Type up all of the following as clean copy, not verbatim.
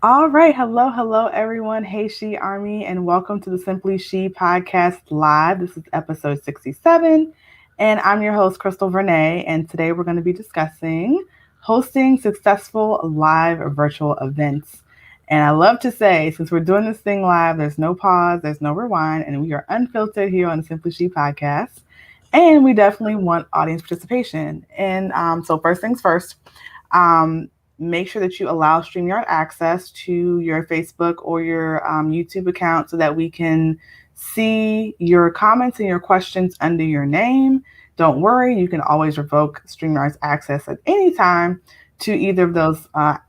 All right. Hello, everyone. Hey, She Army, and welcome to the Simply She podcast live. This is episode 67, and I'm your host, Crystal Vernay. And today we're going to be discussing hosting successful live virtual events. And I love to say, since we're doing this thing live, there's no pause, there's no rewind, and we are unfiltered here on the Simply She podcast. And we definitely want audience participation. And first things first, make sure that you allow StreamYard access to your Facebook or your YouTube account so that we can see your comments and your questions under your name. Don't worry, you can always revoke StreamYard's access at any time to either of those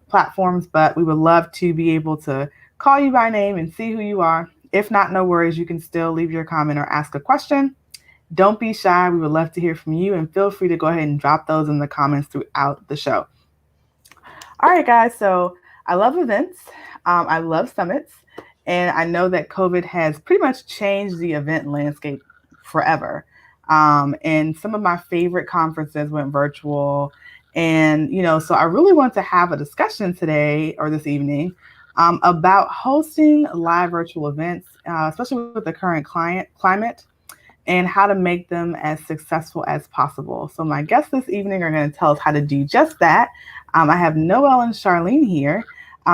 platforms, but we would love to be able to call you by name and see who you are. If not, no worries, you can still leave your comment or ask a question. Don't be shy. We would love to hear from you, and feel free to go ahead and drop those in the comments throughout the show. All right, guys. So I love events. I love summits. And I know that COVID has pretty much changed the event landscape forever. And some of my favorite conferences went virtual. And so I really want to have a discussion today or this evening about hosting live virtual events, especially with the current client climate and how to make them as successful as possible. So, my guests this evening are going to tell us how to do just that. I have Noelle and Charlene here.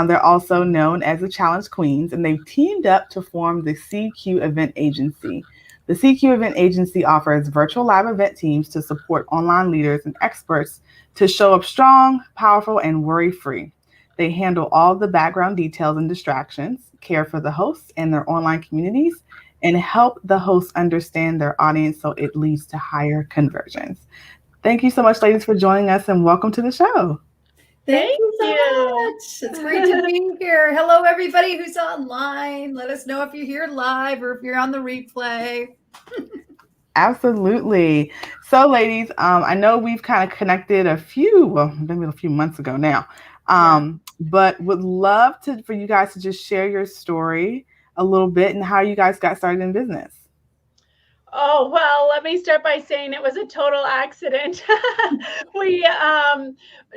They're also known as the Challenge Queens, and they've teamed up to form the CQ Event Agency. The CQ Event Agency offers virtual live event teams to support online leaders and experts to show up strong, powerful, and worry free. They handle all the background details and distractions, care for the hosts and their online communities, and help the hosts understand their audience so it leads to higher conversions. Thank you so much, ladies, for joining us and welcome to the show. Thank Thank you so you. much. It's great to be here. Hello, everybody who's online. Let us know if you're here live or if you're on the replay. Absolutely. So, ladies, I know we've kind of connected well, maybe a few months ago now, Yeah. but would love for you guys to just share your story a little bit and how you guys got started in business. Oh, well, let me start by saying it was a total accident. we,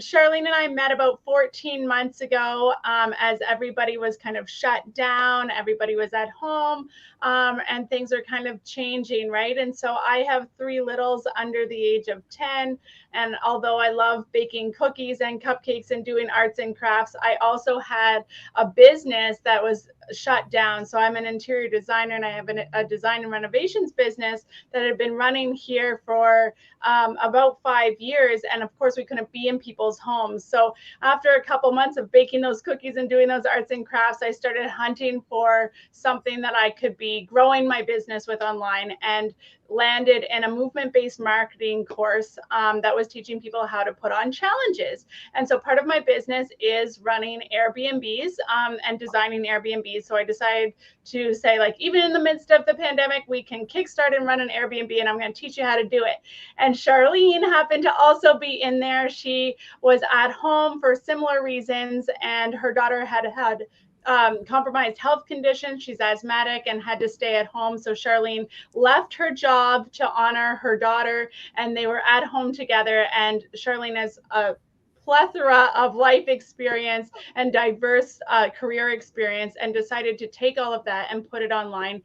Charlene and I met about 14 months ago as everybody was kind of shut down, everybody was at home, and things are kind of changing, right? And so I have three littles under the age of 10. And although I love baking cookies and cupcakes and doing arts and crafts, I also had a business that was shut down. So I'm an interior designer and I have a design and renovations business that had been running here for about 5 years. And of course, we couldn't be in people's homes. So after a couple months of baking those cookies and doing those arts and crafts, I started hunting for something that I could be growing my business with online, and landed in a movement-based marketing course that was teaching people how to put on challenges. And so part of my business is running Airbnbs and designing Airbnbs. So I decided to say, like, even in the midst of the pandemic, we can kickstart and run an Airbnb, and I'm going to teach you how to do it. And Charlene happened to also be in there. She was at home for similar reasons, and her daughter had compromised health conditions. She's asthmatic and had to stay at home. So Charlene left her job to honor her daughter, and they were at home together. And Charlene is a plethora of life experience and diverse career experience, and decided to take all of that and put it online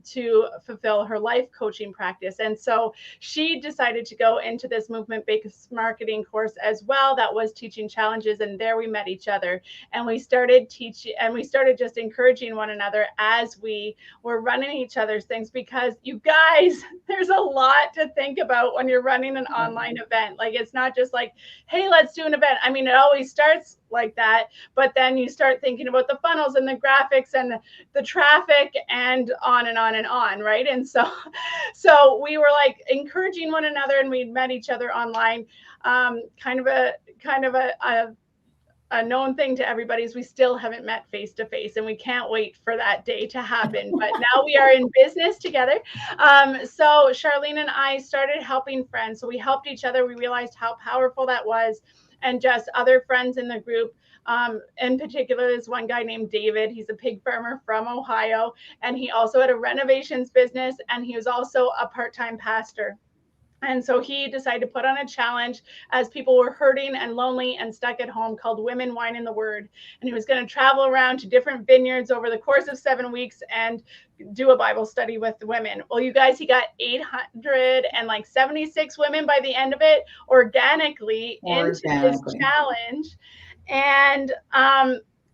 to fulfill her life coaching practice. And so she decided to go into this movement-based marketing course as well that was teaching challenges, and there we met each other, and we started teaching, and we started just encouraging one another as we were running each other's things, because you guys, there's a lot to think about when you're running an online event. Like, it's not just like, hey, let's do an event. I mean, it always starts like that, but then you start thinking about the funnels and the graphics and the traffic and on and on and on, right? And so we were like encouraging one another, and we met each other online. Kind of a known thing to everybody is we still haven't met face to face, and we can't wait for that day to happen. But now we are in business together. So Charlene and I started helping friends. So we helped each other. We realized how powerful that was, and just other friends in the group. In particular, there's one guy named David. He's a pig farmer from Ohio, and he also had a renovations business, and he was also a part-time pastor. And so he decided to put on a challenge as people were hurting and lonely and stuck at home called Women, Wine, and the Word. And he was going to travel around to different vineyards over the course of 7 weeks and do a Bible study with the women. Well, you guys, he got 876 women by the end of it organically into his challenge. And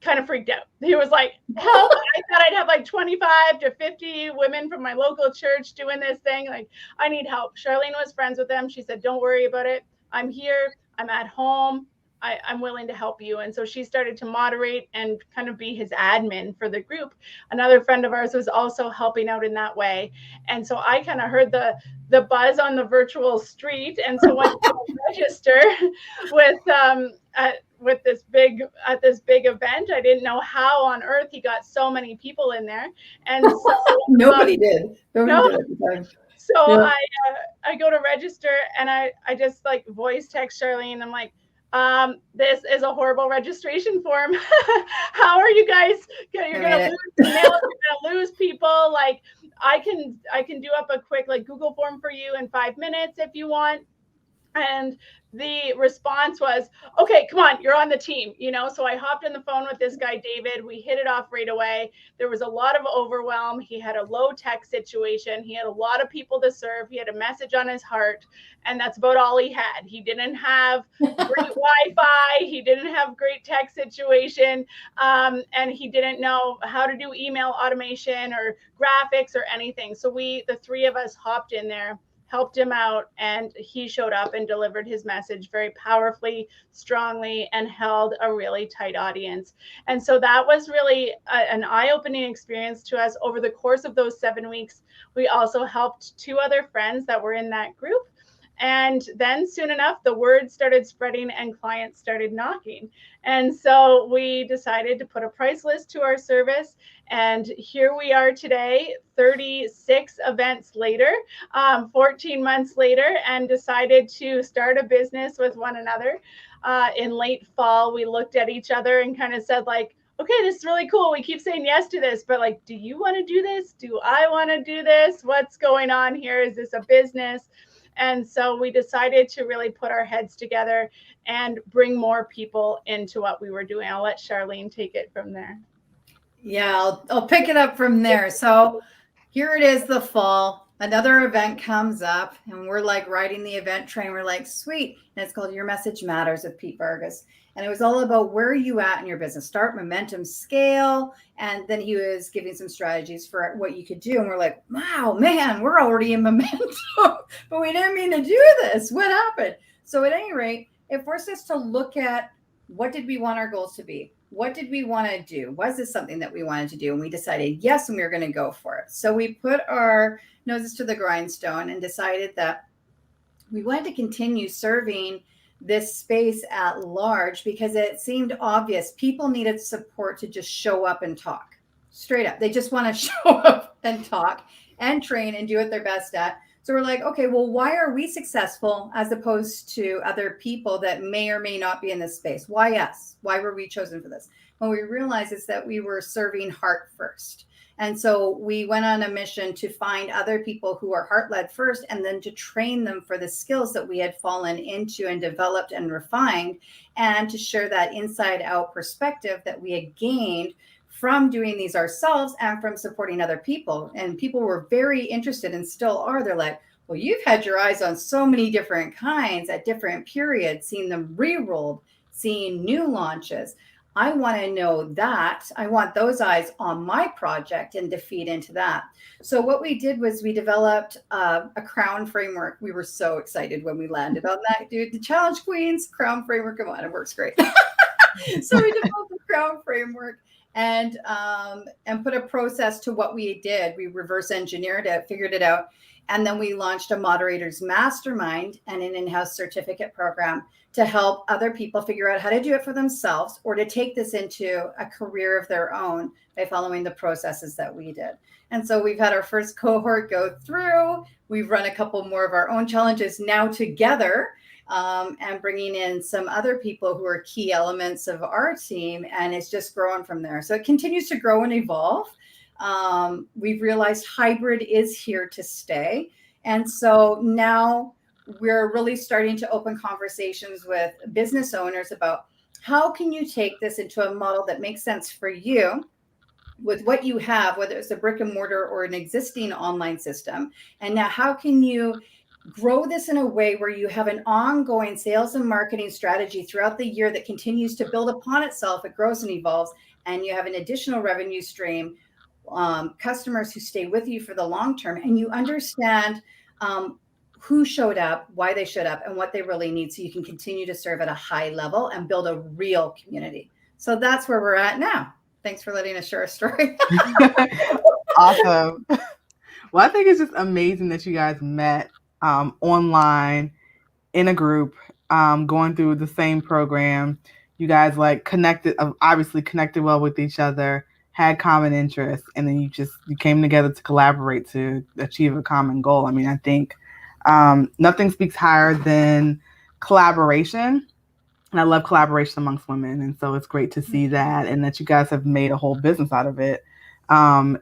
kind of freaked out. He was like, help, I thought I'd have like 25 to 50 women from my local church doing this thing. Like, I need help. Charlene was friends with them. She said, don't worry about it. I'm here. I'm at home. I'm willing to help you. And so she started to moderate and kind of be his admin for the group. Another friend of ours was also helping out in that way. And so I kind of heard the buzz on the virtual street. And so went to register with this big event. I didn't know how on earth he got so many people in there. And so nobody did. Nobody did at the time. So yeah. I go to register and I just like voice text Charlene. I'm like, this is a horrible registration form. How are you guys? You're gonna lose people. Like I can do up a quick like Google form for you in 5 minutes if you want. And the response was, okay, come on, you're on the team, So I hopped on the phone with this guy, David. We hit it off right away. There was a lot of overwhelm. He had a low tech situation. He had a lot of people to serve. He had a message on his heart, and that's about all he had. He didn't have great Wi-Fi. He didn't have great tech situation. And he didn't know how to do email automation or graphics or anything. So the three of us hopped in there, helped him out, and he showed up and delivered his message very powerfully, strongly, and held a really tight audience. And so that was really an eye-opening experience to us. Over the course of those 7 weeks, we also helped 2 other friends that were in that group. And then soon enough, the word started spreading and clients started knocking. And so we decided to put a price list to our service. And here we are today, 36 events later, 14 months later, and decided to start a business with one another. In late fall, we looked at each other and kind of said like, okay, this is really cool. We keep saying yes to this, but like, do you want to do this? Do I want to do this? What's going on here? Is this a business? And so we decided to really put our heads together and bring more people into what we were doing. I'll let Charlene take it from there. Yeah, I'll pick it up from there. So here it is, the fall. Another event comes up and we're like riding the event train. We're like, sweet. And it's called Your Message Matters with Pete Vargas. And it was all about where are you at in your business? Start, momentum, scale. And then he was giving some strategies for what you could do. And we're like, wow, man, we're already in momentum, but we didn't mean to do this. What happened? So at any rate, it forced us to look at what did we want our goals to be? What did we want to do? Was this something that we wanted to do? And we decided yes, and we were going to go for it. So we put our noses to the grindstone and decided that we wanted to continue serving this space at large because it seemed obvious. People needed support to just show up and talk. Straight up. They just want to show up and talk and train and do what they're best at. So we're like, okay, well, why are we successful as opposed to other people that may or may not be in this space? Why us? Why were we chosen for this? What we realized is that we were serving heart first. And so we went on a mission to find other people who are heart-led first, and then to train them for the skills that we had fallen into and developed and refined, and to share that inside-out perspective that we had gained from doing these ourselves and from supporting other people. And people were very interested and still are. They're like, well, you've had your eyes on so many different kinds at different periods, seeing them re-rolled, seeing new launches. I want to know that. I want those eyes on my project and to feed into that. So what we did was we developed a crown framework. We were so excited when we landed on that, dude. The Challenge Queens crown framework. Come on, it works great. So we developed a crown framework and put a process to what we did. We reverse engineered it, figured it out. And then we launched a moderator's mastermind and an in-house certificate program to help other people figure out how to do it for themselves or to take this into a career of their own by following the processes that we did. And so we've had our first cohort go through. We've run a couple more of our own challenges now together, and bringing in some other people who are key elements of our team. And it's just growing from there. So it continues to grow and evolve. We've realized hybrid is here to stay. And so now we're really starting to open conversations with business owners about how can you take this into a model that makes sense for you with what you have, whether it's a brick and mortar or an existing online system. And now how can you grow this in a way where you have an ongoing sales and marketing strategy throughout the year that continues to build upon itself, it grows and evolves, and you have an additional revenue stream, customers who stay with you for the long term, and you understand who showed up, why they showed up, and what they really need, so you can continue to serve at a high level and build a real community. So that's where we're at now. Thanks for letting us share a story. Awesome. Well, I think it's just amazing that you guys met online in a group, going through the same program. You guys like connected, obviously connected well with each other, had common interests, and then you came together to collaborate to achieve a common goal. I mean, I think nothing speaks higher than collaboration. And I love collaboration amongst women. And so it's great to see that, and that you guys have made a whole business out of it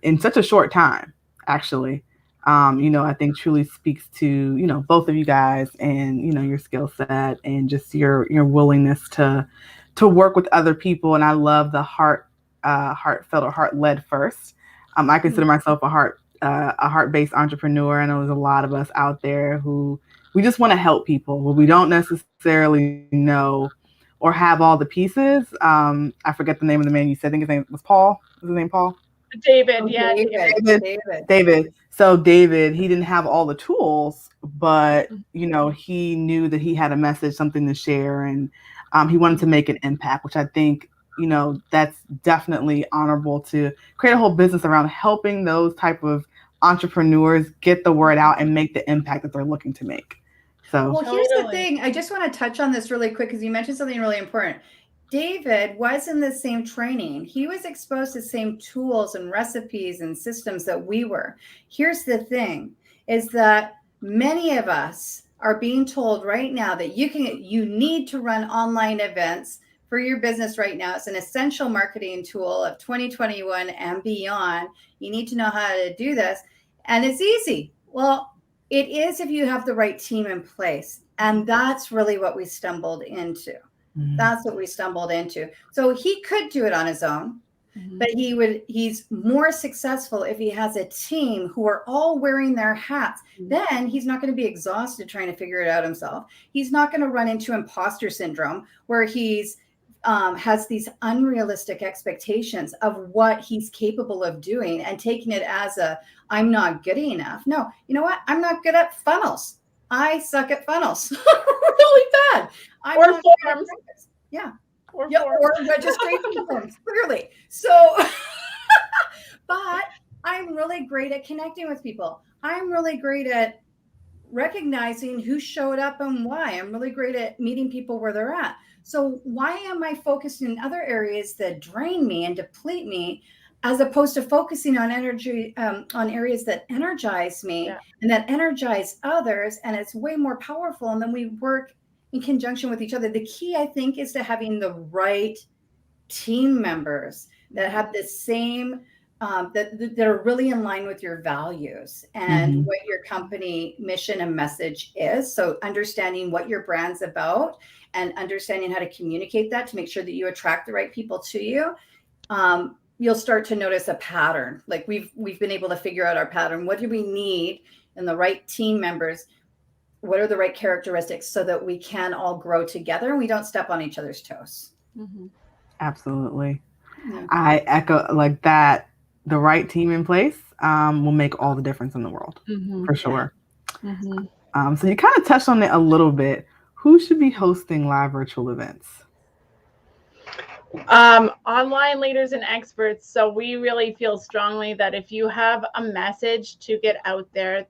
in such a short time, actually. I think truly speaks to, both of you guys and, your skill set and just your willingness to work with other people. And I love the heartfelt or heart-led first. I consider myself a heart-based entrepreneur. I know there's a lot of us out there who we just want to help people, but we don't necessarily know or have all the pieces. I forget the name of the man you said. I think his name was Paul. Was his name Paul? David, David. So David, he didn't have all the tools, but he knew that he had a message, something to share, and he wanted to make an impact, which I think that's definitely honorable, to create a whole business around helping those type of entrepreneurs get the word out and make the impact that they're looking to make. So, well, here's the thing. I just want to touch on this really quick because you mentioned something really important. David was in the same training. He was exposed to the same tools and recipes and systems that we were. Here's the thing, is that many of us are being told right now that you need to run online events for your business right now. It's an essential marketing tool of 2021 and beyond. You need to know how to do this. And it's easy. Well, it is if you have the right team in place. And that's really what we stumbled into. That's what we stumbled into. So he could do it on his own, but he's more successful if he has a team who are all wearing their hats. Then he's not going to be exhausted trying to figure it out himself. He's not going to run into imposter syndrome where he's has these unrealistic expectations of what he's capable of doing and taking it as I'm not good enough. No, you know what? I'm not good at funnels. I suck at funnels really bad. Or forms. Yeah. Or registration forms, clearly. So, but I'm really great at connecting with people. I'm really great at recognizing who showed up and why. I'm really great at meeting people where they're at. So why am I focused in other areas that drain me and deplete me, as opposed to focusing on energy, on areas that energize me and that energize others? And it's way more powerful. And then we work in conjunction with each other. The key, I think, is to having the right team members that have the same, that are really in line with your values and what your company mission and message is. So understanding what your brand's about and understanding how to communicate that to make sure that you attract the right people to you. You'll start to notice a pattern. Like we've been able to figure out our pattern. What do we need in the right team members? What are the right characteristics so that we can all grow together and we don't step on each other's toes? Absolutely. Yeah. I echo like that. The right team in place will make all the difference in the world, for sure. So you kind of touched on it a little bit. Who should be hosting live virtual events? Online leaders and experts. So we really feel strongly that if you have a message to get out there,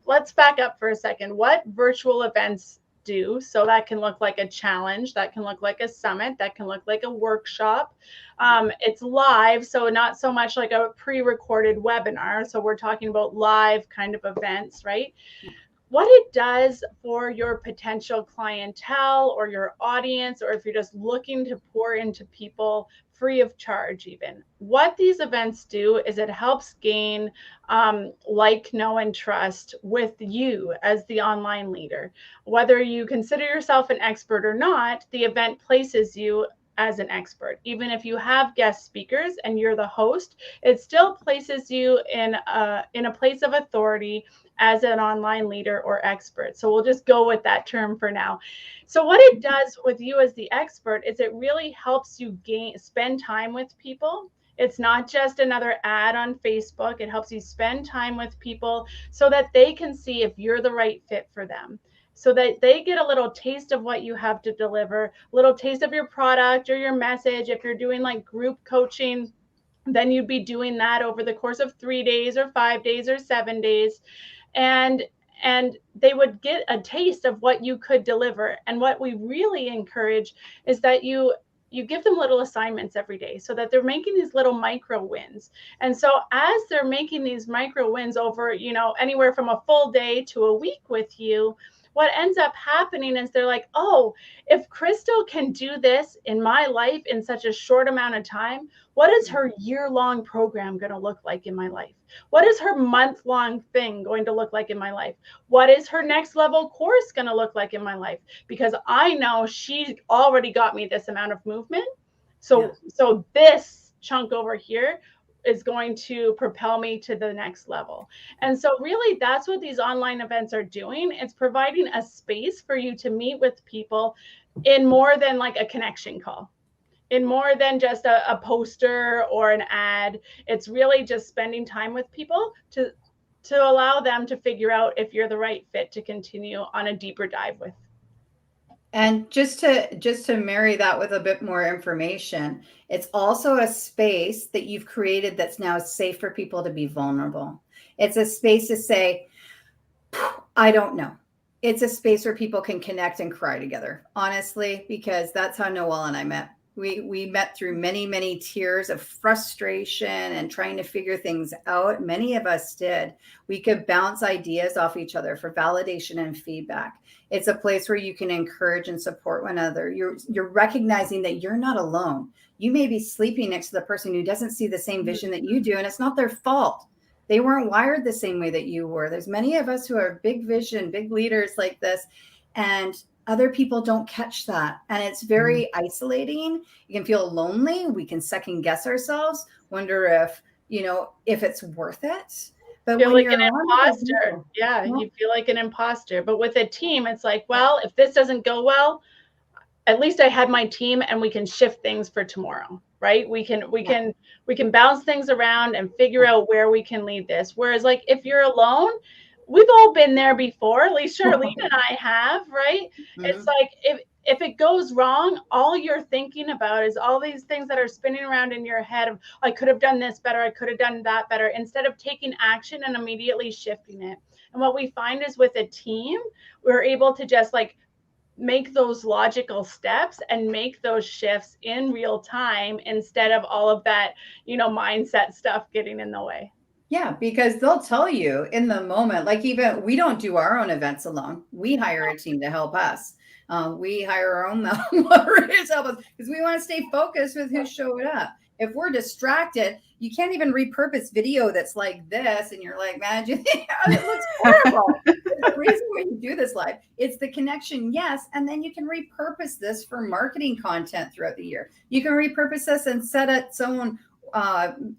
let's back up for a second. What virtual events do? So that can look like a challenge, that can look like a summit, that can look like a workshop. It's live, so not so much like a pre-recorded webinar. So we're talking about live kind of events, right? what it does for your potential clientele or your audience, or if you're just looking to pour into people free of charge. Even what these events do is it helps gain like, know, and trust with you as the online leader. Whether you consider yourself an expert or not, the event places you as an expert. Even if you have guest speakers and you're the host, it still places you in a place of authority as an online leader or expert. So we'll just go with that term for now. So what it does with you as the expert is it really helps you spend time with people. It's not just another ad on Facebook. It helps you spend time with people so that they can see if you're the right fit for them, so that they get a little taste of what you have to deliver, a little taste of your product or your message. If you're doing like group coaching, then you'd be doing that over the course of 3 days or 5 days or 7 days. And they would get a taste of what you could deliver. And what we really encourage is that you give them little assignments every day so that they're making these little micro wins. And so as they're making these micro wins over, anywhere from a full day to a week with you, what ends up happening is they're like, oh, if Crystal can do this in my life in such a short amount of time, what is her year-long program going to look like in my life? What is her month-long thing going to look like in my life? What is her next level course going to look like in my life? Because I know she already got me this amount of movement. So this chunk over here is going to propel me to the next level. And so really that's what these online events are doing. It's providing a space for you to meet with people in more than like a connection call, in more than just a poster or an ad. It's really just spending time with people to allow them to figure out if you're the right fit to continue on a deeper dive with. And just to marry that with a bit more information, it's also a space that you've created that's now safe for people to be vulnerable. It's a space to say, I don't know. It's a space where people can connect and cry together, honestly, because that's how Noelle and I met. We met through many, many tears of frustration and trying to figure things out. Many of us did. We could bounce ideas off each other for validation and feedback. It's a place where you can encourage and support one another. You're recognizing that you're not alone. You may be sleeping next to the person who doesn't see the same vision that you do, and it's not their fault. They weren't wired the same way that you were. There's many of us who are big vision, big leaders like this, and other people don't catch that. And it's very isolating. You can feel lonely. We can second guess ourselves, wonder if it's worth it. But feel when like you're an imposter. You feel like an imposter. But with a team, it's like, well, if this doesn't go well, at least I had my team and we can shift things for tomorrow, right? We can bounce things around and figure out where we can lead this. Whereas like if you're alone, we've all been there before, at least Charlene and I have, right? Mm-hmm. It's like if it goes wrong, all you're thinking about is all these things that are spinning around in your head of, I could have done this better, I could have done that better, instead of taking action and immediately shifting it. And what we find is with a team, we're able to just like make those logical steps and make those shifts in real time instead of all of that, mindset stuff getting in the way. Yeah, because they'll tell you in the moment, like even we don't do our own events alone. We hire a team to help us. We hire our own moderators to help us because we want to stay focused with who's showing up. If we're distracted, you can't even repurpose video that's like this. And you're like, man, it looks horrible. The reason why you do this live, it's the connection, yes. And then you can repurpose this for marketing content throughout the year. You can repurpose this and set its own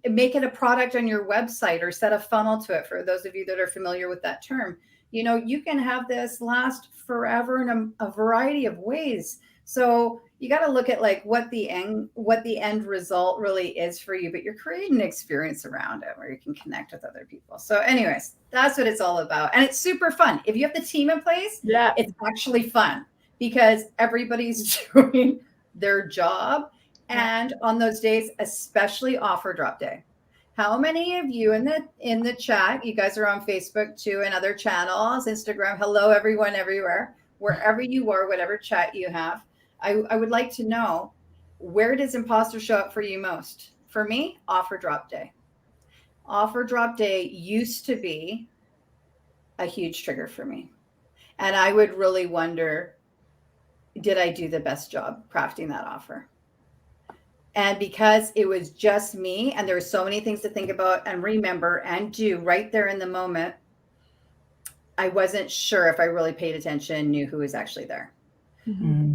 make it a product on your website or set a funnel to it. For those of you that are familiar with that term, you can have this last forever in a variety of ways. So you got to look at like what the end result really is for you, but you're creating an experience around it where you can connect with other people. So anyways, that's what it's all about. And it's super fun. If you have the team in place, it's actually fun because everybody's doing their job. And on those days, especially offer drop day. How many of you in the chat, you guys are on Facebook too and other channels, Instagram, hello everyone everywhere, wherever you are, whatever chat you have. I would like to know, where does imposter show up for you most? For me, offer drop day. Offer drop day used to be a huge trigger for me. And I would really wonder, did I do the best job crafting that offer? And because it was just me, and there were so many things to think about and remember and do right there in the moment, I wasn't sure if I really paid attention and knew who was actually there. Mm-hmm.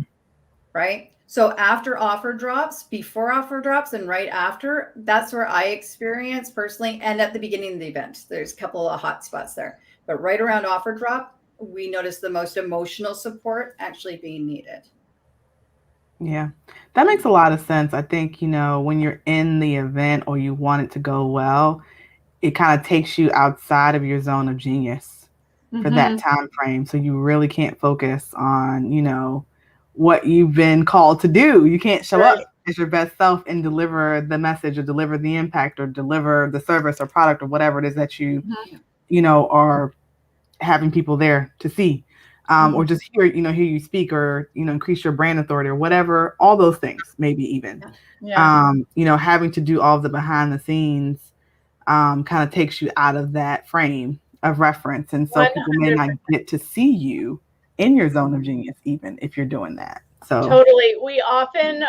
Right? So after offer drops, before offer drops, and right after, that's where I experienced personally, and at the beginning of the event, there's a couple of hot spots there. But right around offer drop, we noticed the most emotional support actually being needed. Yeah, that makes a lot of sense. I think, when you're in the event or you want it to go well, it kind of takes you outside of your zone of genius for that time frame. So you really can't focus on, what you've been called to do. You can't show up as your best self and deliver the message or deliver the impact or deliver the service or product or whatever it is that you, are having people there to see. Or just hear you speak, or, increase your brand authority or whatever, all those things, maybe even, having to do all of the behind the scenes, kind of takes you out of that frame of reference. And so 100%. People may not get to see you in your zone of genius, even if you're doing that. So totally. We often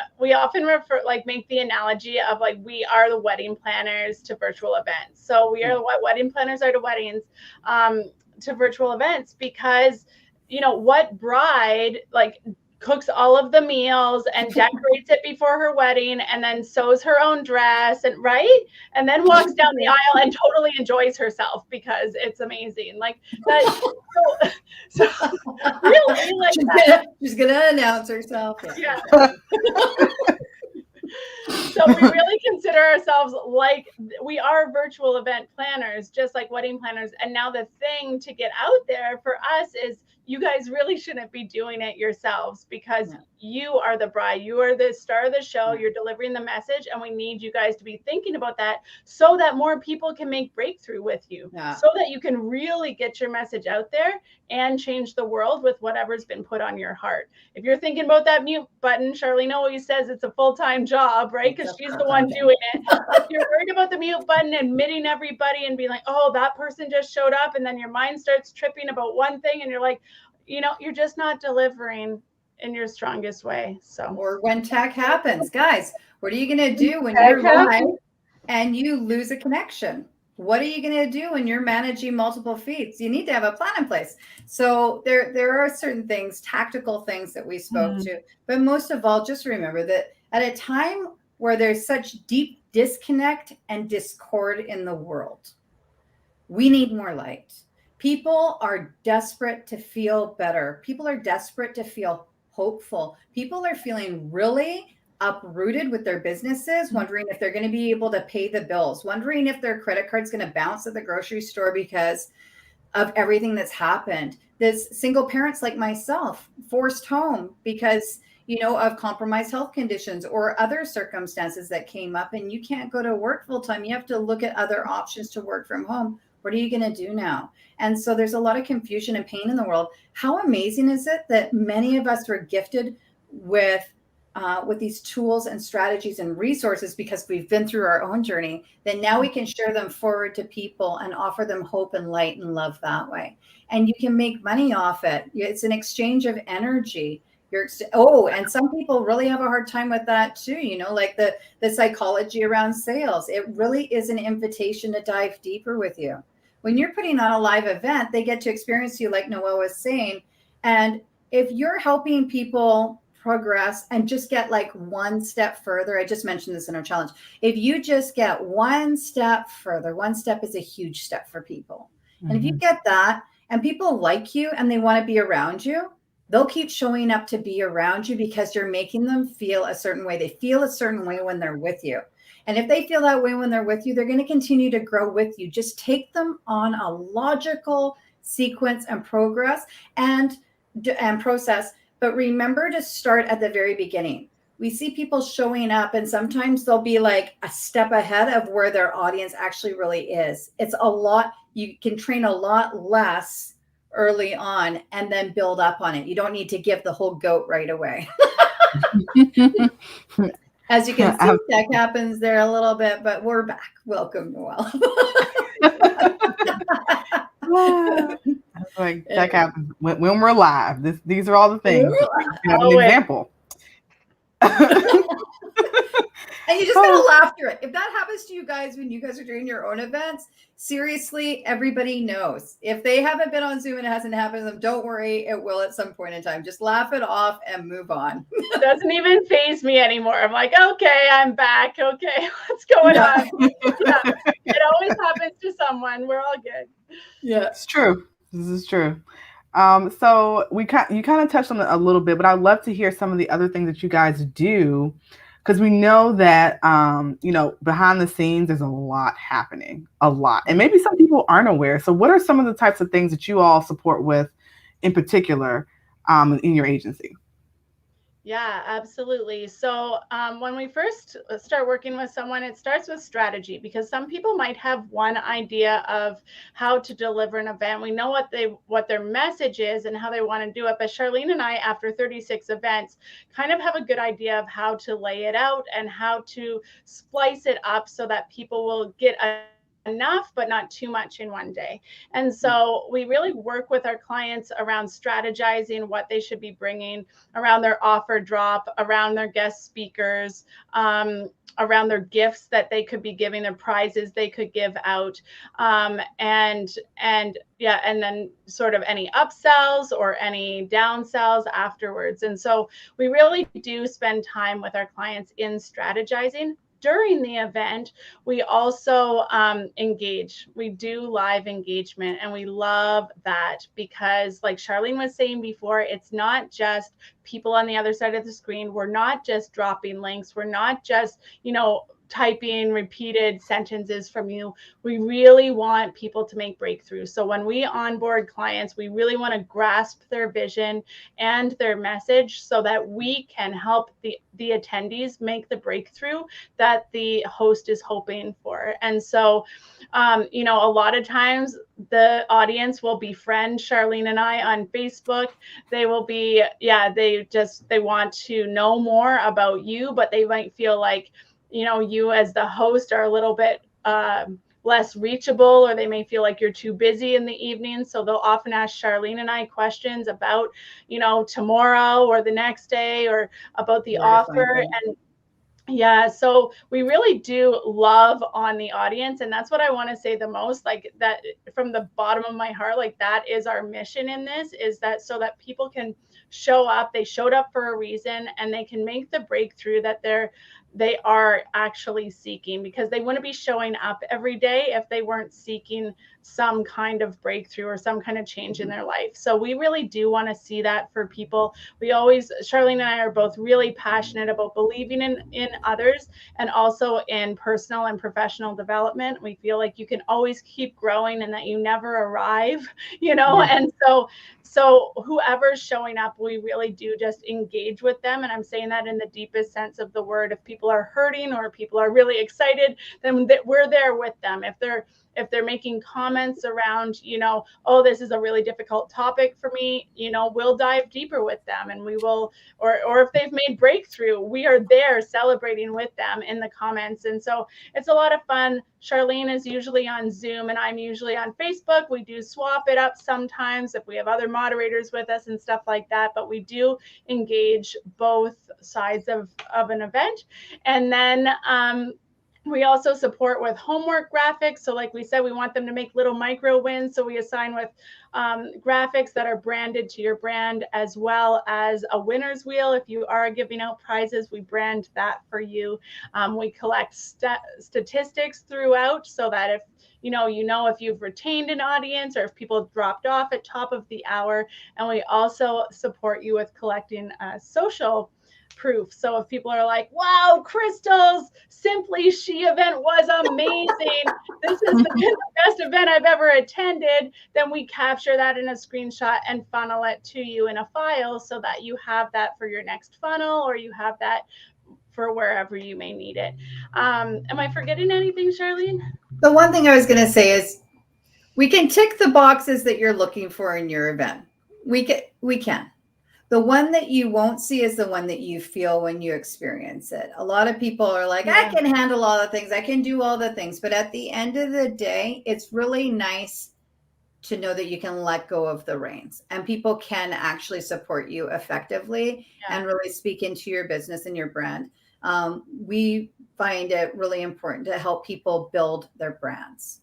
refer, make the analogy of we are the wedding planners to virtual events. So we are what wedding planners are to weddings, to virtual events, because what bride cooks all of the meals and decorates it before her wedding and then sews her own dress and then walks down the aisle and totally enjoys herself because it's amazing. That. So really, she's gonna announce herself. Yeah. So we really consider ourselves we are virtual event planners, just like wedding planners. And now the thing to get out there for us is you guys really shouldn't be doing it yourselves, because you are the bride. You are the star of the show. You're delivering the message. And we need you guys to be thinking about that so that more people can make breakthrough with you, so that you can really get your message out there and change the world with whatever's been put on your heart. If you're thinking about that mute button, Charlene always says it's a full-time job, right? Because she's the one doing it. If you're worried about the mute button, admitting everybody and being like, oh, that person just showed up, and then your mind starts tripping about one thing and you're like, you're just not delivering in your strongest way. So, or when tech happens, guys, what are you going to do when you're live and you lose a connection? What are you going to do when you're managing multiple feeds? You need to have a plan in place. So there are certain things, tactical things that we spoke to, but most of all, just remember that at a time where there's such deep disconnect and discord in the world, we need more light. People are desperate to feel better. People are desperate to feel hopeful. People are feeling really uprooted with their businesses, wondering if they're going to be able to pay the bills, wondering if their credit card's going to bounce at the grocery store because of everything that's happened. There's single parents like myself, forced home because, of compromised health conditions or other circumstances that came up, and you can't go to work full time. You have to look at other options to work from home. What are you going to do now? And so there's a lot of confusion and pain in the world. How amazing is it that many of us were gifted with these tools and strategies and resources because we've been through our own journey, then now we can share them forward to people and offer them hope and light and love that way. And you can make money off it. It's an exchange of energy. And some people really have a hard time with that too, like the psychology around sales. It really is an invitation to dive deeper with you. When you're putting on a live event, they get to experience you, like Noelle was saying. And if you're helping people progress and just get one step further, I just mentioned this in our challenge. If you just get one step further, one step is a huge step for people. And if you get that and people like you and they want to be around you, they'll keep showing up to be around you because you're making them feel a certain way. They feel a certain way when they're with you. And if they feel that way when they're with you, they're going to continue to grow with you. Just take them on a logical sequence and progress and process. But remember to start at the very beginning. We see people showing up and sometimes they'll be like a step ahead of where their audience actually really is. It's a lot. You can train a lot less early on and then build up on it. You don't need to give the whole goat right away. As you can see, tech happens there a little bit, but we're back. Welcome, Noelle. Like that happens when we're live. These are all the things. We have an example. And you just gotta laugh through it. If that happens to you guys when you guys are doing your own events, seriously, everybody knows. If they haven't been on Zoom and it hasn't happened to them, don't worry, it will at some point in time. Just laugh it off and move on. It doesn't even faze me anymore. I'm like, okay, I'm back. Okay, what's going on? Yeah, it always happens to someone. We're all good. Yeah, it's true. This is true. So you kind of touched on it a little bit, but I'd love to hear some of the other things that you guys do. Because we know that, behind the scenes, there's a lot happening, and maybe some people aren't aware. So what are some of the types of things that you all support with in particular in your agency? Yeah, absolutely. So when we first start working with someone, it starts with strategy, because some people might have one idea of how to deliver an event. We know what their message is and how they want to do it. But Charlene and I, after 36 events, kind of have a good idea of how to lay it out and how to splice it up so that people will get enough, but not too much in one day. And so we really work with our clients around strategizing what they should be bringing, around their offer drop, around their guest speakers, around their gifts that they could be giving, their prizes they could give out, and then sort of any upsells or any downsells afterwards. And so we really do spend time with our clients in strategizing. During the event, we also engage. We do live engagement, and we love that because, like Charlene was saying before, it's not just people on the other side of the screen. We're not just dropping links. We're not just, typing repeated sentences from you. We really want people to make breakthroughs. So when we onboard clients, we really want to grasp their vision and their message so that we can help the attendees make the breakthrough that the host is hoping for. And so, a lot of times the audience will befriend Charlene and I on Facebook. They will be, they want to know more about you, but they might feel like, you as the host are a little bit less reachable, or they may feel like you're too busy in the evening. So they'll often ask Charlene and I questions about, tomorrow or the next day, or about the offer. And yeah, so we really do love on the audience. And that's what I want to say the most, like that from the bottom of my heart, like that is our mission in this, is that so that people can show up, they showed up for a reason, and they can make the breakthrough that they are actually seeking, because they wouldn't be showing up every day if they weren't seeking some kind of breakthrough or some kind of change in their life. So we really do want to see that for people. Charlene and I are both really passionate about believing in others, and also in personal and professional development. We feel like you can always keep growing and that you never arrive, and so whoever's showing up, we really do just engage with them. And I'm saying that in the deepest sense of the word. If people are hurting or people are really excited, then we're there with them. If they're making comments around, oh, this is a really difficult topic for me, we'll dive deeper with them, and we will, or if they've made breakthrough, we are there celebrating with them in the comments. And so it's a lot of fun. Charlene is usually on Zoom and I'm usually on Facebook. We do swap it up sometimes if we have other moderators with us and stuff like that, but we do engage both sides of an event. And then we also support with homework graphics. So like we said, we want them to make little micro wins. So we assign with graphics that are branded to your brand, as well as a winner's wheel. If you are giving out prizes, we brand that for you. We collect statistics throughout, so that if if you've retained an audience or if people dropped off at top of the hour. And we also support you with collecting social proof. So if people are like, wow, Crystal's Simply She event was amazing, this is the best event I've ever attended, then we capture that in a screenshot and funnel it to you in a file so that you have that for your next funnel, or you have that for wherever you may need it. Am I forgetting anything, Charlene? The one thing I was going to say is we can tick the boxes that you're looking for in your event. We can. The one that you won't see is the one that you feel when you experience it. A lot of people are like, I can handle all the things. I can do all the things. But at the end of the day, it's really nice to know that you can let go of the reins and people can actually support you effectively and really speak into your business and your brand. We find it really important to help people build their brands.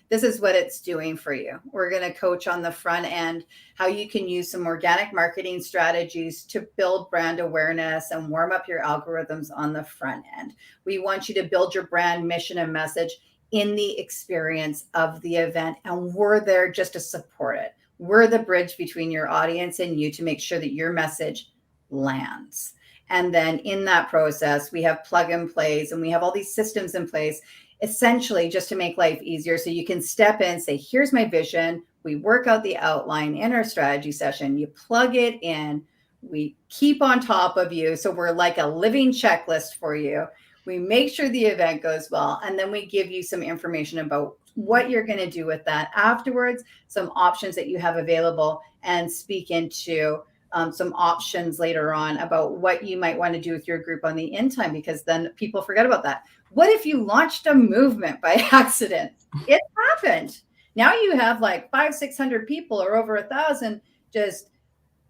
This is what it's doing for you. We're going to coach on the front end how you can use some organic marketing strategies to build brand awareness and warm up your algorithms on the front end. We want you to build your brand mission and message in the experience of the event. And we're there just to support it. We're the bridge between your audience and you to make sure that your message lands. And then in that process, we have plug and plays and we have all these systems in place, essentially just to make life easier. So you can step in, say, here's my vision. We work out the outline in our strategy session. You plug it in. We keep on top of you. So we're like a living checklist for you. We make sure the event goes well, and then we give you some information about what you're going to do with that afterwards, some options that you have available, and speak into some options later on about what you might want to do with your group on the in time, because then people forget about that. What if you launched a movement by accident? It happened. Now you have like 500-600 people or over 1,000 just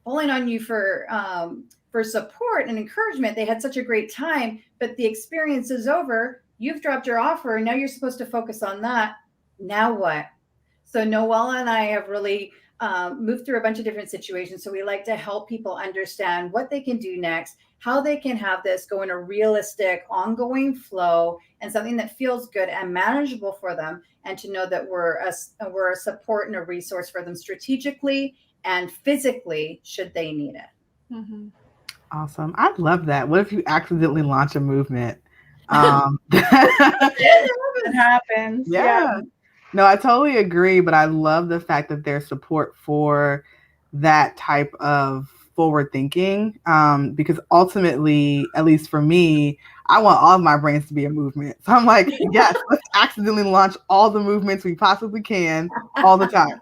pulling on you for support and encouragement. They had such a great time, but the experience is over. You've dropped your offer and now you're supposed to focus on that. Now what? So Noelle and I have really moved through a bunch of different situations. So we like to help people understand what they can do next, how they can have this go in a realistic, ongoing flow and something that feels good and manageable for them. And to know that we're a support and a resource for them strategically and physically should they need it. Mm-hmm. Awesome. I love that. What if you accidentally launch a movement? It happens. Yeah. No, I totally agree, but I love the fact that there's support for that type of forward thinking, because ultimately, at least for me, I want all of my brands to be a movement. So I'm like, yes, let's accidentally launch all the movements we possibly can all the time.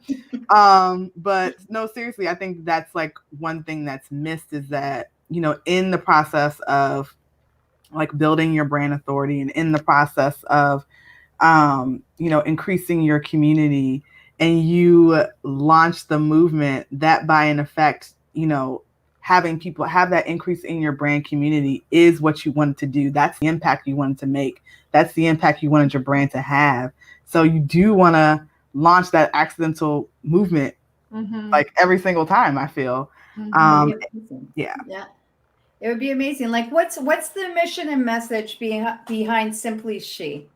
But no, seriously, I think that's like one thing that's missed is that, in the process of like building your brand authority and in the process of increasing your community, and you launch the movement, that by an effect, having people have that increase in your brand community is what you wanted to do. That's the impact you wanted to make. That's the impact you wanted your brand to have. So you do want to launch that accidental movement like every single time, I feel. Yeah. It would be amazing. Like what's the mission and message behind Simply She?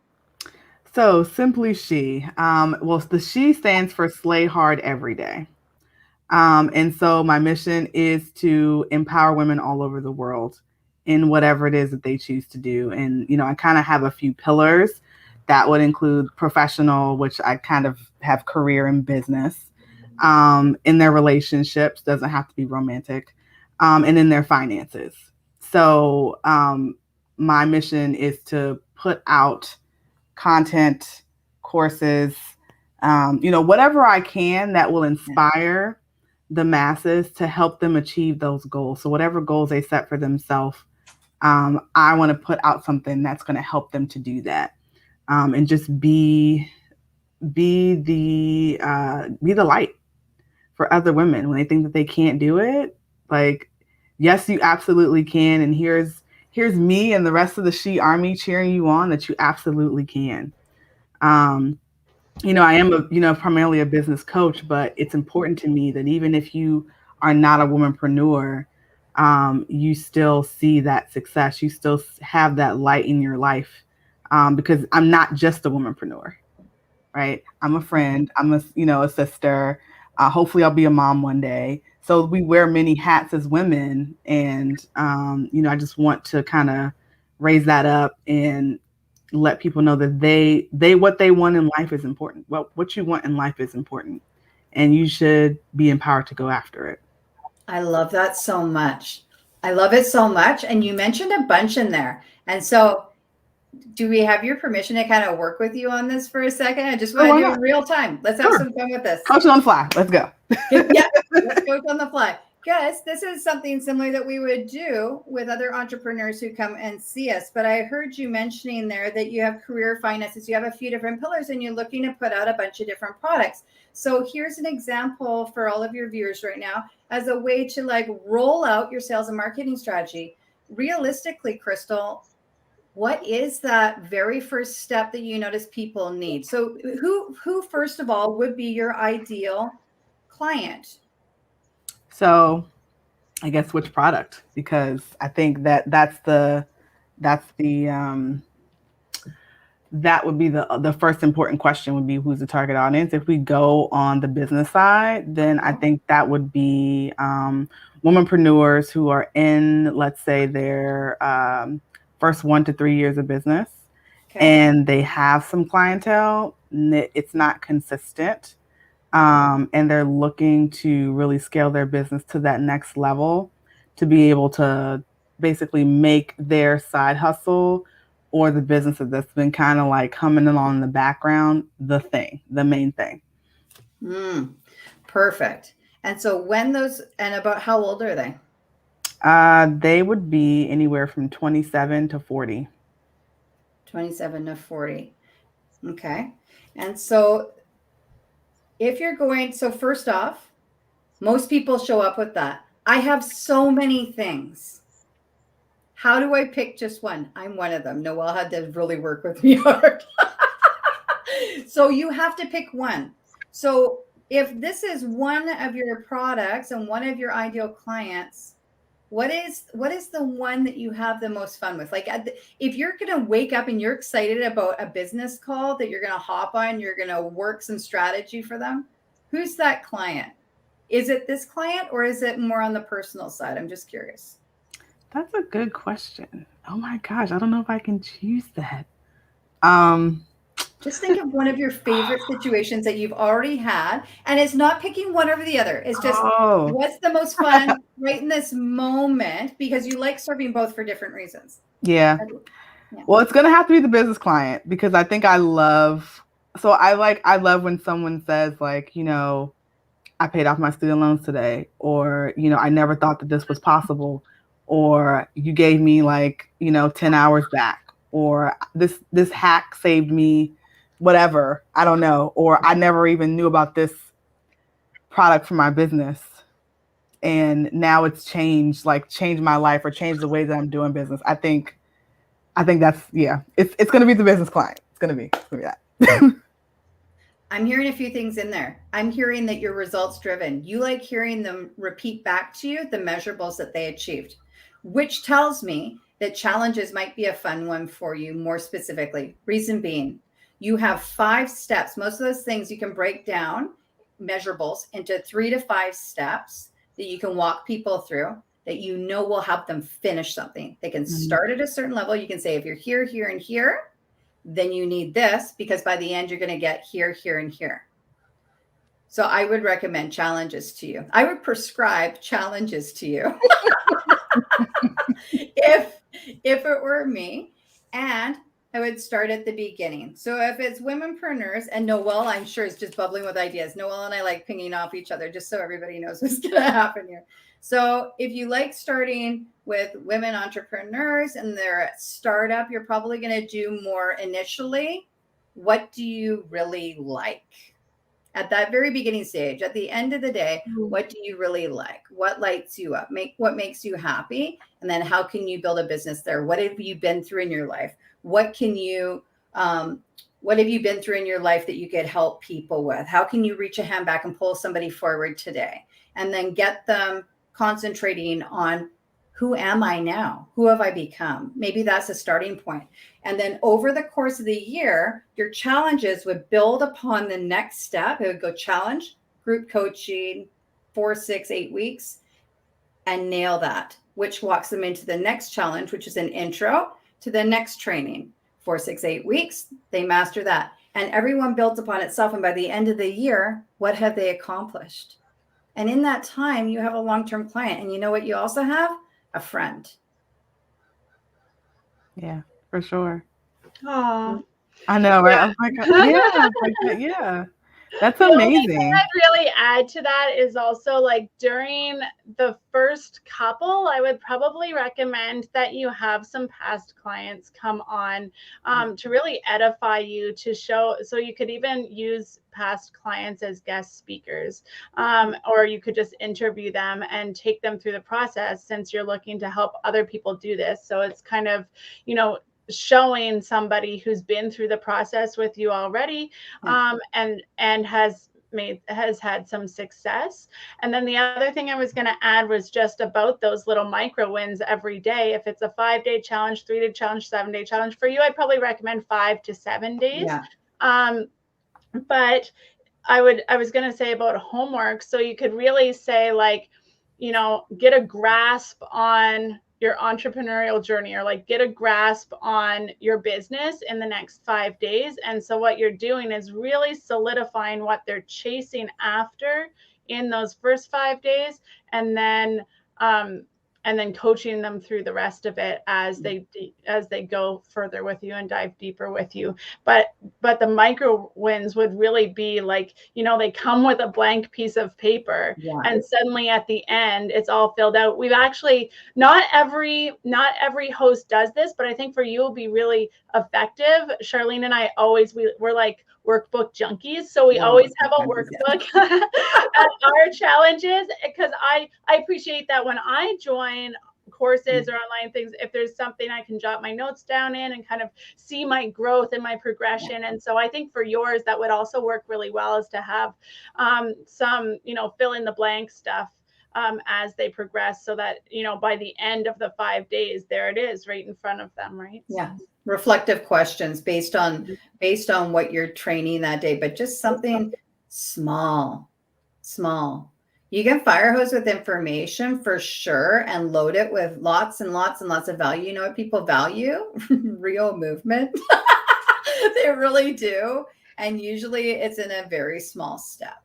So Simply She, the She stands for Slay Hard Every Day. And so my mission is to empower women all over the world in whatever it is that they choose to do. And, I kind of have a few pillars that would include professional, which I kind of have career and business, in their relationships, doesn't have to be romantic, and in their finances. So my mission is to put out content, courses, whatever I can that will inspire the masses to help them achieve those goals. So whatever goals they set for themselves, I want to put out something that's going to help them to do that, and just be the light for other women when they think that they can't do it. Like, yes, you absolutely can. And here's me and the rest of the She Army cheering you on that you absolutely can. I am primarily a business coach, but it's important to me that even if you are not a womanpreneur, you still see that success. You still have that light in your life, because I'm not just a womanpreneur, right? I'm a friend. I'm a sister. Hopefully I'll be a mom one day. So we wear many hats as women. And, I just want to kind of raise that up and let people know that what they want in life is important. Well, what you want in life is important, and you should be empowered to go after it. I love that so much. I love it so much. And you mentioned a bunch in there. And so do we have your permission to kind of work with you on this for a second? I just want to do it in real time. Let's have some fun with this. Coaching on the fly. Let's go. Yeah, let's coach on the fly. Because this is something similar that we would do with other entrepreneurs who come and see us. But I heard you mentioning there that you have career finances, you have a few different pillars, and you're looking to put out a bunch of different products. So here's an example for all of your viewers right now as a way to like roll out your sales and marketing strategy. Realistically, Crystal, what is that very first step that you notice people need? So who first of all would be your ideal client? So I guess which product? Because I think that's the that would be the first important question would be who's the target audience. If we go on the business side, then I think that would be womanpreneurs who are in, let's say, their first 1 to 3 years of business, and they have some clientele. It's not consistent, and they're looking to really scale their business to that next level to be able to basically make their side hustle or the business that's been kind of like humming along in the background, the main thing. Perfect. And so and about how old are they? They would be anywhere from 27 to 40. 27 to 40. Okay. And so so first off, most people show up with that. I have so many things. How do I pick just one? I'm one of them. Noelle had to really work with me hard. So you have to pick one. So if this is one of your products and one of your ideal clients, what is the one that you have the most fun with? Like if you're going to wake up and you're excited about a business call that you're going to hop on, you're going to work some strategy for them, who's that client? Is it this client or is it more on the personal side? I'm just curious. That's a good question. Oh my gosh, I don't know if I can choose that. Just think of one of your favorite situations that you've already had, and it's not picking one over the other. It's just what's the most fun right in this moment because you like serving both for different reasons. Yeah. Well, it's gonna have to be the business client because I think I love when someone says like, I paid off my student loans today, or I never thought that this was possible. Or you gave me 10 hours back, or this hack saved me whatever, I don't know, or I never even knew about this product for my business. And now it's changed my life or changed the way that I'm doing business. I think that's, it's going to be the business client. It's going to be that. I'm hearing a few things in there. I'm hearing that you're results driven. You like hearing them repeat back to you the measurables that they achieved, which tells me that challenges might be a fun one for you more specifically. Reason being, you have 5 steps. Most of those things you can break down, measurables, into 3 to 5 steps that you can walk people through that will help them finish something. They can start at a certain level. You can say, if you're here, here, and here, then you need this because by the end, you're going to get here, here, and here. So I would recommend challenges to you. I would prescribe challenges to you if it were me. And I would start at the beginning. So if it's womenpreneurs, and Noelle, I'm sure, is just bubbling with ideas. Noelle and I like pinging off each other just so everybody knows what's going to happen here. So if you like starting with women entrepreneurs and they're at startup, you're probably going to do more initially. What do you really like? At that very beginning stage, at the end of the day, what do you really like? What lights you up? What makes you happy? And then how can you build a business there? What have you been through in your life? What have you been through in your life that you could help people with? How can you reach a hand back and pull somebody forward today? And then get them concentrating on, who am I now? Who have I become? Maybe that's a starting point. And then over the course of the year, your challenges would build upon the next step. It would go challenge, group coaching, 4, 6, 8 weeks, and nail that, which walks them into the next challenge, which is an intro to the next training. 4, 6, 8 weeks, they master that. And everyone builds upon itself. And by the end of the year, what have they accomplished? And in that time, you have a long-term client. And you know what you also have? A friend. Yeah, for sure. Aww. I know, right? Yeah. I was like, yeah. That's The only thing amazing. I'd really add to that is also like during the first couple, I would probably recommend that you have some past clients come on to really edify you, to show. So you could even use past clients as guest speakers, or you could just interview them and take them through the process, since you're looking to help other people do this. So it's kind of, showing somebody who's been through the process with you already, and has had some success. And then the other thing I was going to add was just about those little micro wins every day. If it's a 5-day challenge, 3-day challenge, 7-day challenge, for you, I'd probably recommend 5 to 7 days. But I was going to say about homework. So you could really say, like, get a grasp on your entrepreneurial journey, or like get a grasp on your business in the next 5 days. And so what you're doing is really solidifying what they're chasing after in those first 5 days, and then coaching them through the rest of it as they go further with you and dive deeper with you. But the micro wins would really be like, they come with a blank piece of paper, and suddenly at the end it's all filled out. We've actually, not every host does this, but I think for you it'll be really effective. Charlene and I we're like workbook junkies, so we always have a workbook at our challenges, because I appreciate that when I join courses or online things, if there's something I can jot my notes down in and kind of see my growth and my progression. And so I think for yours that would also work really well, is to have some fill in the blank stuff as they progress, so that by the end of the 5 days, there it is right in front of them, right? Reflective questions based on what you're training that day, but just something small. You can fire hose with information for sure, and load it with lots and lots and lots of value. You know what people value? Real movement. They really do. And usually it's in a very small step.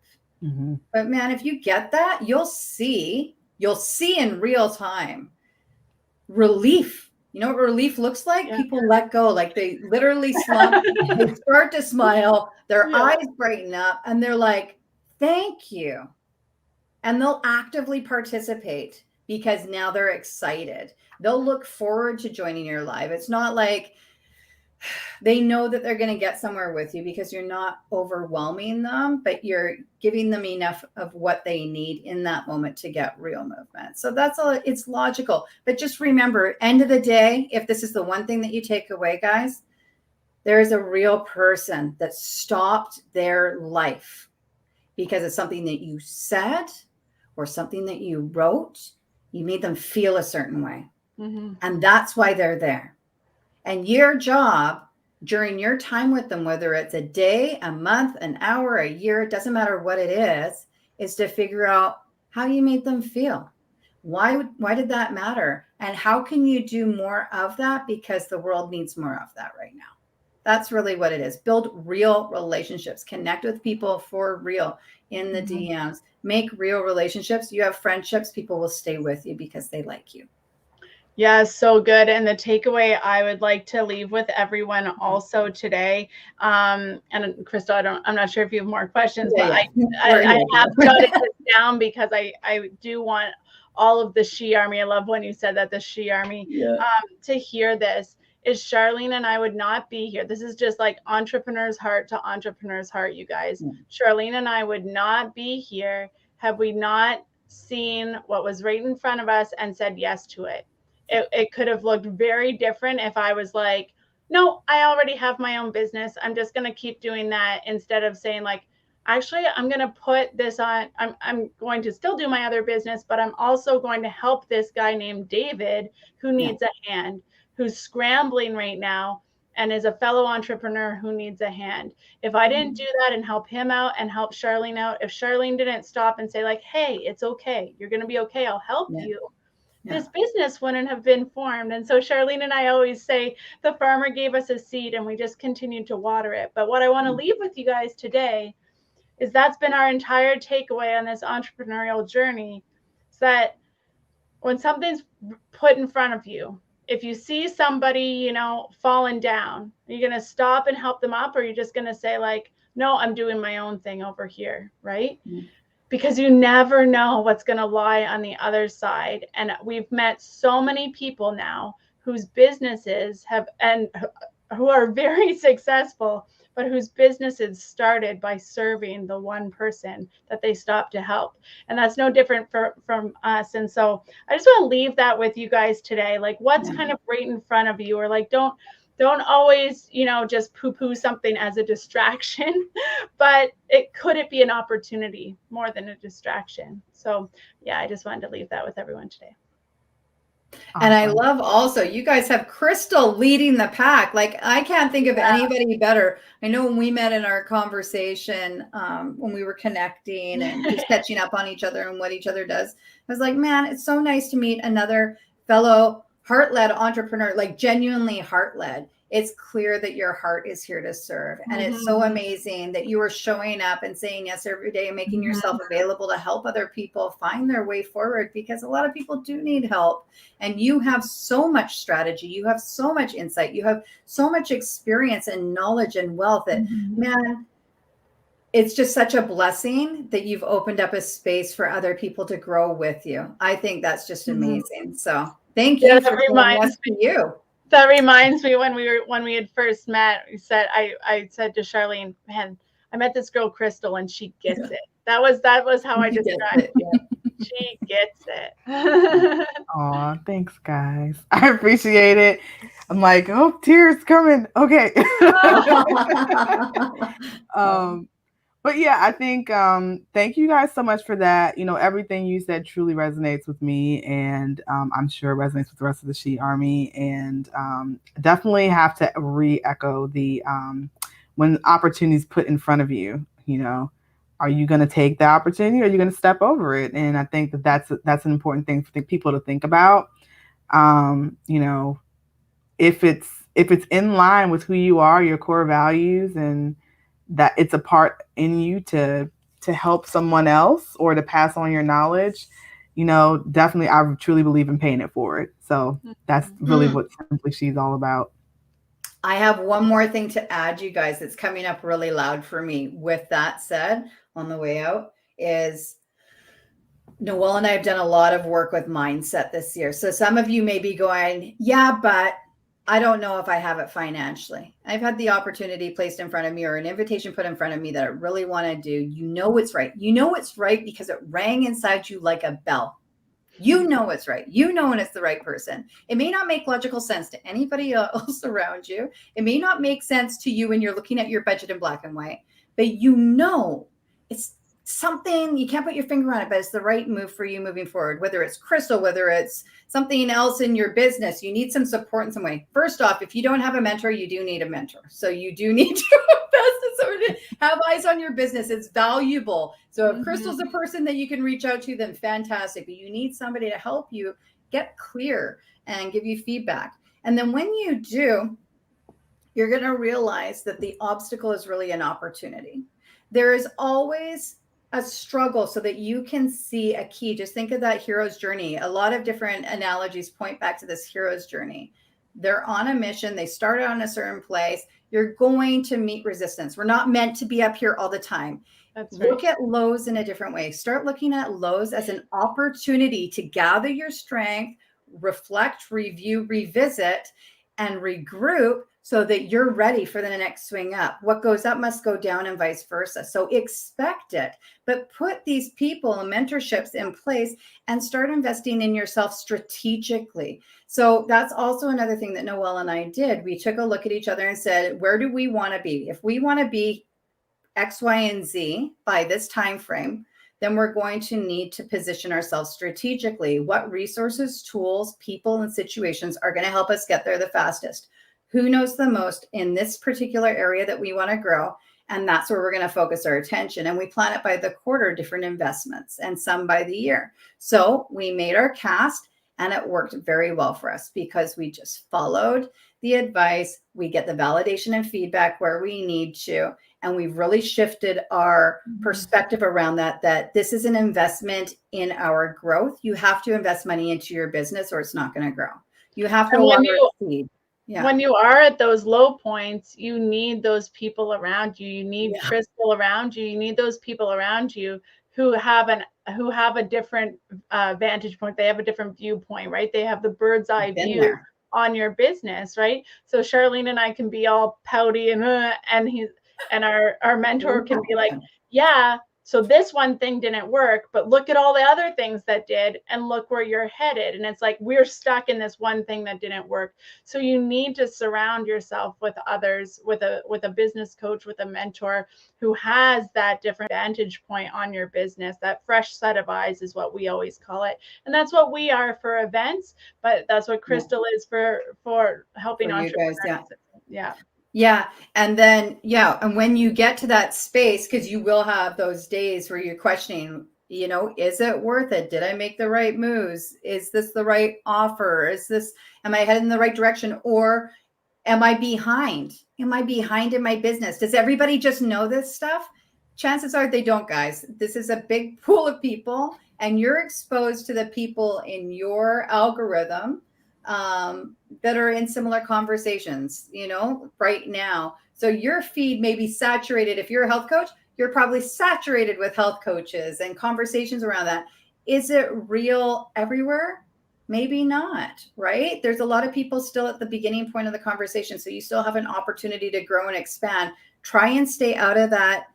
But man, if you get that, you'll see in real time relief. You know what relief looks like? People let go, like they literally slump, they start to smile, their eyes brighten up, and they're like, thank you. And they'll actively participate because now they're excited. They'll look forward to joining your live. It's not like they know that they're going to get somewhere with you, because you're not overwhelming them, but you're giving them enough of what they need in that moment to get real movement. So that's all. It's logical. But just remember, end of the day, if this is the one thing that you take away, guys, there is a real person that stopped their life because of something that you said or something that you wrote. You made them feel a certain way. And that's why they're there. And your job during your time with them, whether it's a day, a month, an hour, a year, it doesn't matter what it is to figure out how you made them feel. Why did that matter? And how can you do more of that? Because the world needs more of that right now. That's really what it is. Build real relationships. Connect with people for real in the DMs. Make real relationships. You have friendships. People will stay with you because they like you. Yeah, so good. And the takeaway I would like to leave with everyone also today, and Krista, I'm not sure if you have more questions, but I have jotted this down because I do want all of the She Army. I love when you said that, the She Army, to hear this. Is Charlene and I would not be here. This is just like entrepreneur's heart to entrepreneur's heart, you guys. Charlene and I would not be here had we not seen what was right in front of us and said yes to it. It could have looked very different if I was like, no, I already have my own business, I'm just going to keep doing that, instead of saying like, actually, I'm going to put this on. I'm going to still do my other business, but I'm also going to help this guy named David who needs a hand, who's scrambling right now and is a fellow entrepreneur who needs a hand. If I didn't do that and help him out and help Charlene out, if Charlene didn't stop and say like, hey, it's okay, you're going to be okay, I'll help you, this business wouldn't have been formed. And so Charlene and I always say the farmer gave us a seed and we just continued to water it. But what I want to leave with you guys today is that's been our entire takeaway on this entrepreneurial journey. Is that when something's put in front of you, if you see somebody, falling down, are you going to stop and help them up? Or are you just going to say like, No, I'm doing my own thing over here, right? Mhm. Because you never know what's going to lie on the other side. And we've met so many people now whose businesses have, and who are very successful, but whose businesses started by serving the one person that they stopped to help. And that's no different from us. And so I just want to leave that with you guys today. Like, what's kind of right in front of you, or like, don't always, just poo-poo something as a distraction, but could it be an opportunity more than a distraction? So yeah, I just wanted to leave that with everyone today. And I love also, you guys have Crystal leading the pack. Like, I can't think of anybody better. I know when we met in our conversation, when we were connecting and just catching up on each other and what each other does, I was like, man, it's so nice to meet another fellow heart-led entrepreneur, like genuinely heart-led. It's clear that your heart is here to serve. And it's so amazing that you are showing up and saying yes every day and making yourself available to help other people find their way forward, because a lot of people do need help. And you have so much strategy. You have so much insight. You have so much experience and knowledge and wealth that, man, it's just such a blessing that you've opened up a space for other people to grow with you. I think that's just amazing. So thank you for saying yes to you. That reminds me, when we had first met, I said to Charlene, man, I met this girl Crystal and she gets it. That was how I described it. Yeah. She gets it. Aw, thanks guys. I appreciate it. I'm like, oh, tears coming. Okay. But yeah, I think thank you guys so much for that. Everything you said truly resonates with me, and I'm sure it resonates with the rest of the She Army. And definitely have to re-echo the when opportunities put in front of you, are you going to take the opportunity, or are you going to step over it? And I think that's an important thing for people to think about. If it's in line with who you are, your core values, and that it's a part in you to help someone else or to pass on your knowledge, definitely I truly believe in paying it forward. So that's really what Simply She's all about. I have one more thing to add, you guys, that's coming up really loud for me. With that said, on the way out, is Noelle and I have done a lot of work with mindset this year. So some of you may be going, yeah, but I don't know if I have it financially. I've had the opportunity placed in front of me, or an invitation put in front of me that I really want to do. You know it's right. You know it's right because it rang inside you like a bell. You know it's right. You know when it's the right person. It may not make logical sense to anybody else around you. It may not make sense to you when you're looking at your budget in black and white, but it's something, you can't put your finger on it, but it's the right move for you moving forward. Whether it's Crystal, whether it's something else in your business, you need some support in some way. First off, if you don't have a mentor, you do need a mentor. So you do need to invest in somebody to have eyes on your business. It's valuable. So if Crystal's the person that you can reach out to, then fantastic. But you need somebody to help you get clear and give you feedback. And then when you do, you're going to realize that the obstacle is really an opportunity. There is always a struggle so that you can see a key. Just think of that hero's journey. A lot of different analogies point back to this hero's journey. They're on a mission. They started on a certain place. You're going to meet resistance. We're not meant to be up here all the time. That's right. Look at lows in a different way. Start looking at lows as an opportunity to gather your strength, reflect, review, revisit, and regroup so that you're ready for the next swing up. What goes up must go down, and vice versa. So expect it, but put these people and mentorships in place and start investing in yourself strategically. So that's also another thing that Noelle and I did. We took a look at each other and said, where do we want to be? If we want to be X, Y, and Z by this time frame, then we're going to need to position ourselves strategically. What resources, tools, people, and situations are going to help us get there the fastest? Who knows the most in this particular area that we want to grow? And that's where we're going to focus our attention. And we plan it by the quarter, different investments, and some by the year. So we made our cast, and it worked very well for us because we just followed the advice. We get the validation and feedback where we need to. And we've really shifted our perspective around that this is an investment in our growth. You have to invest money into your business or it's not going to grow. You have to water seed. when you are at those low points, you need those people around you. You need Crystal around you. You need those people around you who have a different vantage point. They have a different viewpoint, right? They have the bird's eye view on your business, right? So Charlene and I can be all pouty and our mentor can be like, yeah, so this one thing didn't work, but look at all the other things that did and look where you're headed. And it's like, we're stuck in this one thing that didn't work. So you need to surround yourself with others, with a business coach, with a mentor who has that different vantage point on your business. That fresh set of eyes is what we always call it. And that's what we are for events, but that's what Crystal is for helping entrepreneurs. Yeah. And then, and when you get to that space, because you will have those days where you're questioning, is it worth it? Did I make the right moves? Is this the right offer? Am I heading in the right direction? Or am I behind? Am I behind in my business? Does everybody just know this stuff? Chances are they don't, guys. This is a big pool of people, and you're exposed to the people in your algorithm that are in similar conversations, right now. So your feed may be saturated. If you're a health coach, you're probably saturated with health coaches and conversations around that. Is it real everywhere? Maybe not, right? There's a lot of people still at the beginning point of the conversation. So you still have an opportunity to grow and expand. Try and stay out of that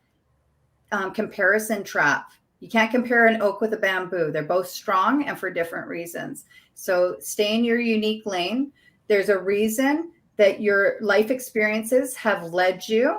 comparison trap. You can't compare an oak with a bamboo. They're both strong and for different reasons. So stay in your unique lane. There's a reason that your life experiences have led you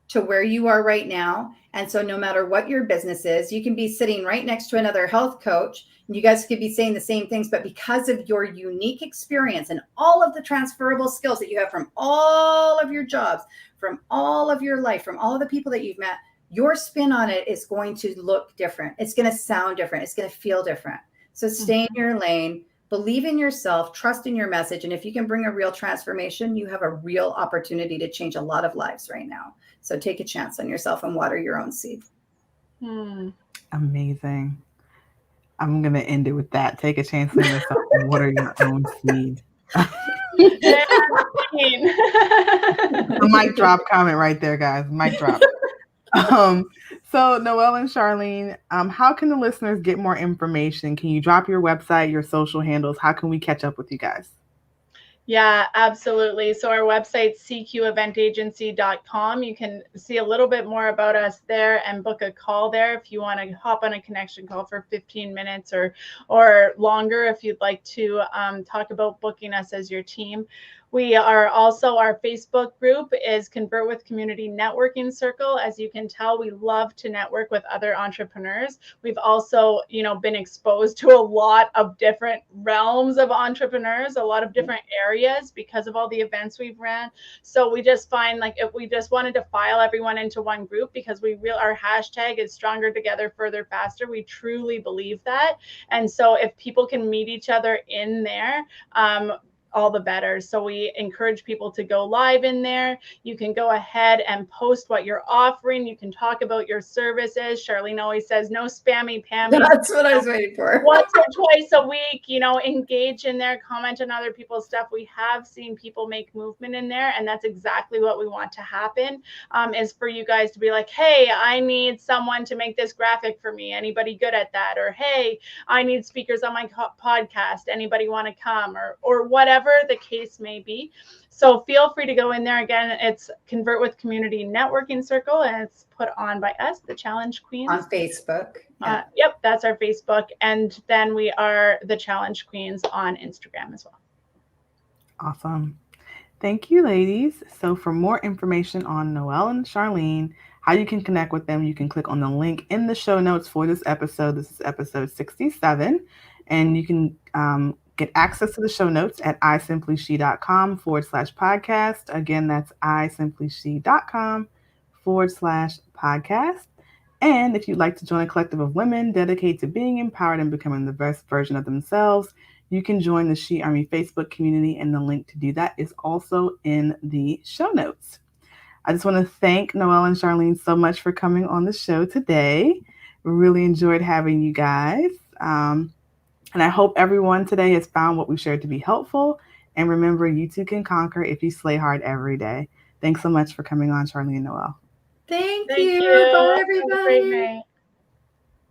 to where you are right now. And so no matter what your business is, you can be sitting right next to another health coach and you guys could be saying the same things, but because of your unique experience and all of the transferable skills that you have from all of your jobs, from all of your life, from all of the people that you've met, your spin on it is going to look different. It's going to sound different. It's going to feel different. So stay in your lane, believe in yourself, trust in your message. And if you can bring a real transformation, you have a real opportunity to change a lot of lives right now. So take a chance on yourself and water your own seed. Amazing. I'm going to end it with that. Take a chance on yourself and water your own seed. The mic drop comment right there, guys. Mic drop. So Noelle and Charlene, how can the listeners get more information? Can you drop your website, your social handles? How can we catch up with you guys? Yeah, absolutely. So our website, cqeventagency.com. You can see a little bit more about us there and book a call there if you want to hop on a connection call for 15 minutes or longer if you'd like to talk about booking us as your team. We are also, our Facebook group is Convert with Community Networking Circle. As you can tell, we love to network with other entrepreneurs. We've also, been exposed to a lot of different realms of entrepreneurs, a lot of different areas because of all the events we've ran. So we just find like if we just wanted to file everyone into one group because our hashtag is stronger together, further, faster. We truly believe that. And so if people can meet each other in there, all the better. So we encourage people to go live in there. You can go ahead and post what you're offering. You can talk about your services. Charlene always says no spammy pammy. That's what I was waiting for. Once or twice a week, engage in there, comment on other people's stuff. We have seen people make movement in there, and that's exactly what we want to happen, is for you guys to be like, hey, I need someone to make this graphic for me. Anybody good at that? Or, hey, I need speakers on my podcast. Anybody want to come? Or whatever the case may be. So feel free to go in there. Again, it's Convert with Community Networking Circle, and it's put on by us, the Challenge Queens. On Facebook. Yeah. Yep, that's our Facebook. And then we are the Challenge Queens on Instagram as well. Awesome. Thank you, ladies. So for more information on Noelle and Charlene, how you can connect with them, you can click on the link in the show notes for this episode. This is episode 67. And you can get access to the show notes at isimplyShe.com/podcast. Again, that's isimplyShe.com/podcast. And if you'd like to join a collective of women dedicated to being empowered and becoming the best version of themselves, you can join the She Army Facebook community, and the link to do that is also in the show notes. I just want to thank Noelle and Charlene so much for coming on the show today. Really enjoyed having you guys. And I hope everyone today has found what we shared to be helpful And remember, you too can conquer if you slay hard every day. Thanks so much for coming on, Charlene and Noelle. Thank Thank you. you. Bye, Have a great everybody. night.